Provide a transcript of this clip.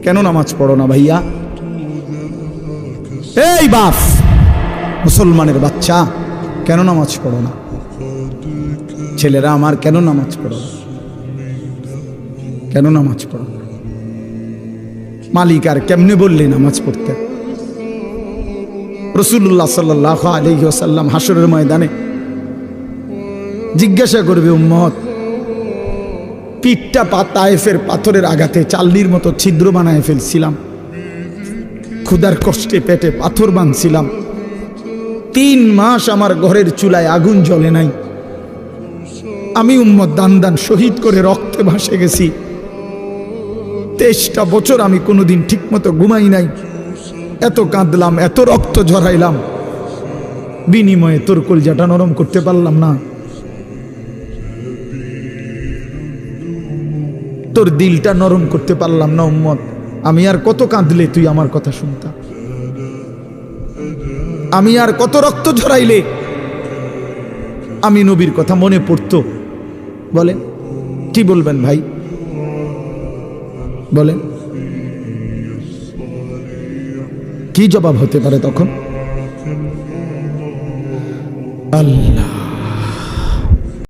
কেন নামাজ পড়ো না ভাইয়া? এই বাপ, মুসলমানের বাচ্চা, কেন নামাজ পড়ো না? ছেলেরা আমার, কেন নামাজ পড়ো না? কেন নামাজ পড়ো না? মালিক আর কেমনে বললে নামাজ পড়তে? রাসূলুল্লাহ সাল্লাল্লাহু আলাইহি ওয়াসাল্লাম হাসরের ময়দানে জিজ্ঞাসা করবে, উম্মত, পিঠটা তায়েফের পাথরের আঘাতে চাল্লির মতো ছিদ্র বানায় ফেলছিলাম, ক্ষুধার কষ্টে পেটে পাথর বাঁধছিলাম, 3 মাস আমার ঘরের চুলায় আগুন জ্বলে নাই, আমি উম্মত দান দান শহীদ করে রক্তে ভাসে গেছি, 23টা বছর আমি কোনোদিন ঠিক মতো ঘুমাই নাই, এত কাঁদলাম, এত রক্ত ঝরাইলাম, বিনিময়ে তোর কলজাটা নরম করতে পারলাম না, তোর দিলটা নরম করতে পারলাম না উম্মত। আমি আর কত কাঁদলে তুই আমার কথা শুনতা? আমি আর কত রক্ত ঝরাইলে আমি নবীর কথা মনে পড়তো? বলেন, কি বলবেন ভাই? বলেন, কি জবাব হতে পারে তখন? আল্লাহ